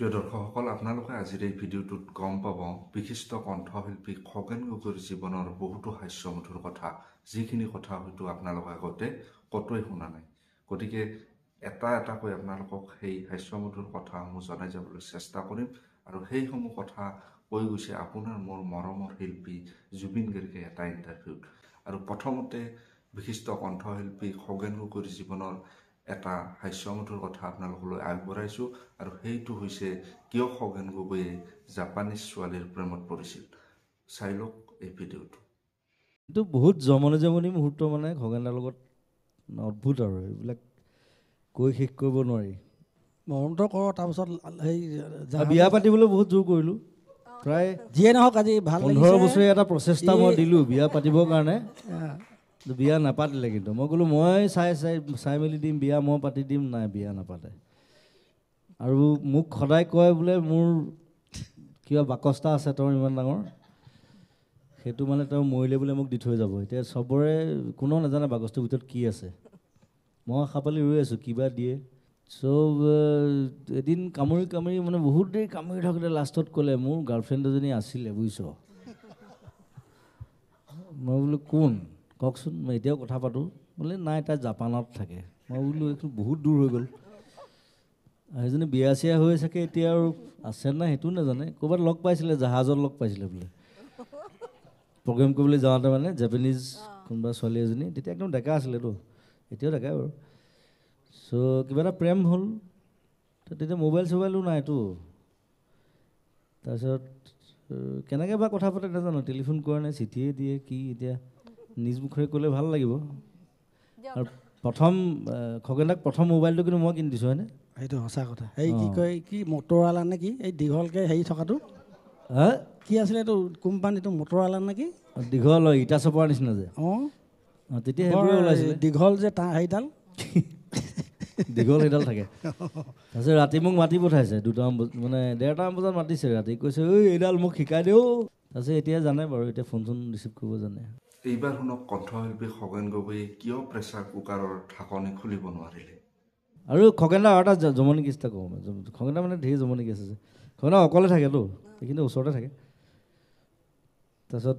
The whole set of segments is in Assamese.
প্ৰিয় দৰ্শকসকল, আপোনালোকে আজিৰ এই ভিডিঅ'টোত গম পাব বিশিষ্ট কণ্ঠশিল্পী খগেন গগৈৰ জীৱনৰ বহুতো হাস্যমধুৰ কথা, যিখিনি কথা হয়তো আপোনালোকে আগতে কতোৱে শুনা নাই। গতিকে এটা এটাকৈ আপোনালোকক সেই হাস্যমধুৰ কথাসমূহ জনাই যাবলৈ চেষ্টা কৰিম। আৰু সেইসমূহ কথা কৈ গৈছে আপোনাৰ মোৰ মৰমৰ শিল্পী জুবিন গাৰ্গে এটা ইণ্টাৰভিউত। আৰু প্ৰথমতে বিশিষ্ট কণ্ঠশিল্পী খগেন গগৈৰ জীৱনৰ এটা হাস্যমধুৰ কথা আপোনালোকলৈ আগবঢ়াইছোঁ। আৰু সেইটো হৈছে কিয় খগেন গগৈয়ে জাপানীজ ছোৱালীৰ প্ৰেমত পৰিছিল। চাই লওক এই ভিডিঅ'টো। এইটো বহুত জমনি মুহূৰ্ত, মানে খগেনৰ লগত অদ্ভুত, আৰু এইবিলাক কৈ শেষ কৰিব নোৱাৰি। মৰণত কৰ, তাৰপিছত সেই বিয়া পাতিবলৈ বহুত জোৰ কৰিলোঁ। প্ৰায় যিয়ে নহওক আজি ভাল 15 বছৰীয়া এটা প্ৰচেষ্টা মই দিলোঁ বিয়া পাতিবৰ কাৰণে। বিয়া নাপাতিলে, কিন্তু মই ক'লোঁ মই চাই মেলি দিম, বিয়া মই পাতি দিম। নাই, বিয়া নাপাতে। আৰু মোক সদায় কয় বোলে মোৰ কিবা বাকচটা আছে তেওঁৰ ইমান ডাঙৰ, সেইটো মানে তেওঁ মৰিলে বোলে মোক দি থৈ যাব। এতিয়া চবৰে কোনেও নাজানে বাকচটোৰ ভিতৰত কি আছে। মই আশা পালি ৰৈ আছোঁ কিবা দিয়ে। চব এদিন কামুৰি মানে বহুত দেৰি কামুৰি থাকোঁতে লাষ্টত ক'লে মোৰ গাৰ্লফ্ৰেণ্ড এজনী আছিলে, বুজিছ। মই বোলো কোন, কওকচোন, মই এতিয়াও কথা পাতোঁ। বোলে নাই, তাই জাপানত থাকে। মই বোলো এইটো বহুত দূৰ হৈ গ'ল। সেইজনী বিয়া চিয়া হৈ চাগে এতিয়া, আৰু আছে নাই সেইটোও নাজানে। ক'ৰবাত লগ পাইছিলে, জাহাজত লগ পাইছিলে বোলে, প্ৰগ্ৰেম কৰিবলৈ যাওঁতে, মানে জাপানীজ কোনোবা ছোৱালী এজনী। তেতিয়া একদম ডেকা আছিলেতো, এতিয়াও ডেকাই বাৰু। চ' কিবা এটা প্ৰেম হ'ল। তেতিয়া মোবাইল চোবাইলো নাইতো। তাৰপিছত কেনেকৈ বা কথা পাতে নাজানো, টেলিফোন কৰে নে চিঠিয়ে দিয়ে কি, এতিয়া নিজ মুখেৰে ক'লে ভাল লাগিব। আৰু প্ৰথম খগেনক প্ৰথম মোবাইলটো কিন্তু মই কিনি দিছোঁ, হয়নে? সেইটো সঁচা কথা। এই কি কয়, কি মটৰৱালা নে কি, এই দীঘলকৈ হেৰি থকাটো কি আছিলে এইটো কোম্পানীটো, মটৰৱালা নে কি? দীঘল ইটা চপৰাৰ নিচিনা যে। তেতিয়া সেইবোৰে ওলাইছিলে। দীঘল যে সেইডাল দীঘল সেইডাল থাকে। তাৰপিছত ৰাতি মোক মাতি পঠাইছে 2টামান বজাত, মানে 1:30মান বজাত মাতিছে ৰাতি। কৈছে ঐ এইডাল মোক শিকাই দিওঁ। তাৰপিছত এতিয়া জানে বাৰু, এতিয়া ফোন চোন ৰিচিভ কৰিব জানে। এইবাৰ শুনক কণ্ঠশিল্পী খগেন গগৈয়ে কিয় প্ৰেছাৰ কুকাৰৰ ঢাকনি খুলিব নোৱাৰিলে। আৰু খগেনদাৰ আৰু এটা জমনি কেছ এটা কওঁ। খগেনদাৰ মানে ঢেৰ জমনি কেছ আছে। খগেনদা অকলে থাকেতো, সেইখিনি ওচৰতে থাকে। তাৰপিছত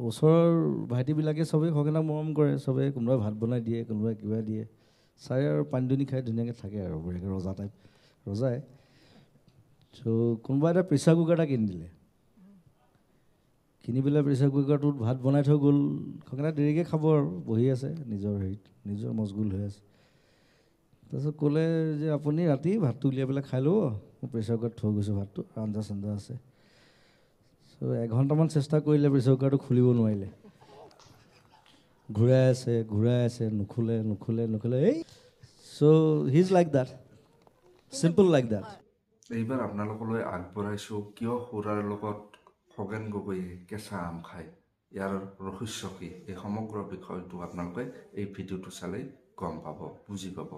ওচৰৰ ভাইটিবিলাকে চবেই খগেনদাক মৰম কৰে। চবেই কোনোবাই ভাত বনাই দিয়ে, কোনোবাই কিবা দিয়ে। চাই আৰু পানী দুনি খাই ধুনীয়াকৈ থাকে আৰু বঢ়িয়াকৈ, ৰজা টাইপ, ৰজাই। চ' কোনোবা এটা প্ৰেছাৰ কুকাৰ এটা কিনি দিলে। কিনি পেলাই প্ৰেছাৰ কুকাৰটোত ভাত বনাই থৈ গ'ল। খগেনদা দেৰিকৈ খাব আৰু বহি আছে নিজৰ হেৰিত, নিজৰ মচগুল হৈ আছে। তাৰপিছত ক'লে যে আপুনি ৰাতি ভাতটো উলিয়াই পেলাই খাই ল'ব, মই প্ৰেছাৰ কুকাৰত থৈ গৈছোঁ ভাতটো, আঞ্জা চাঞ্জা আছে। চ' 1 ঘণ্টামান চেষ্টা কৰিলে, প্ৰেছাৰ কুকাৰটো খুলিব নোৱাৰিলে। ঘূৰাই আছে, নুখুলে। এই so' he is like that, simple like that. এইবাৰ আপোনালোকলৈ আগবঢ়াইছোঁ কিয় সুৰাৰ লগত খগেন গগৈয়ে কেঁচা আম খায়। ইয়াৰ ৰহস্য কি, এই সমগ্ৰ বিষয়টো আপোনালোকে এই ভিডিঅ'টো চালেই গম পাব, বুজি পাব।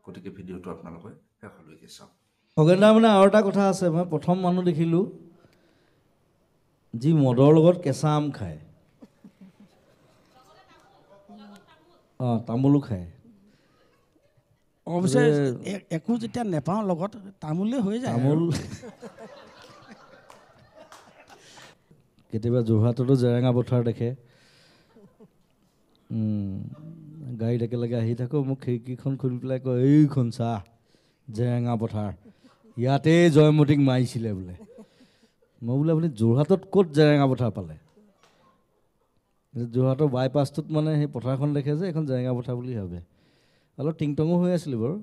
গতিকে ভিডিঅ'টো আপোনালোকে শেষলৈকে চাওক। খগেনদাৰ মানে আৰু এটা কথা আছে, মই প্ৰথম মানুহ দেখিলোঁ যি মদৰ লগত কেঁচা আম খায়। তামোলো খায়। অৱশ্যে একো যেতিয়া নেপাওঁ লগত, তামোলে হৈ যায়। তামোল কেতিয়াবা যোৰহাটতো জেৰেঙা পথাৰ দেখে। গাড়ীত একেলগে আহি থাকোঁ, মোক খিৰিকীখন খুলি পেলাই কয় এইখন চাহ জেৰেঙা পথাৰ, ইয়াতেই জয়মতীক মাৰিছিলে বোলে। মই বোলে আপুনি যোৰহাটত ক'ত জেৰেঙা পথাৰ পালে? যোৰহাটৰ বাইপাছটোত মানে সেই পথাৰখন দেখে যে, এখন জেৰেঙা পথাৰ বুলি ভাবে। অলপ টিংটঙো হৈ আছিলোঁ বাৰু।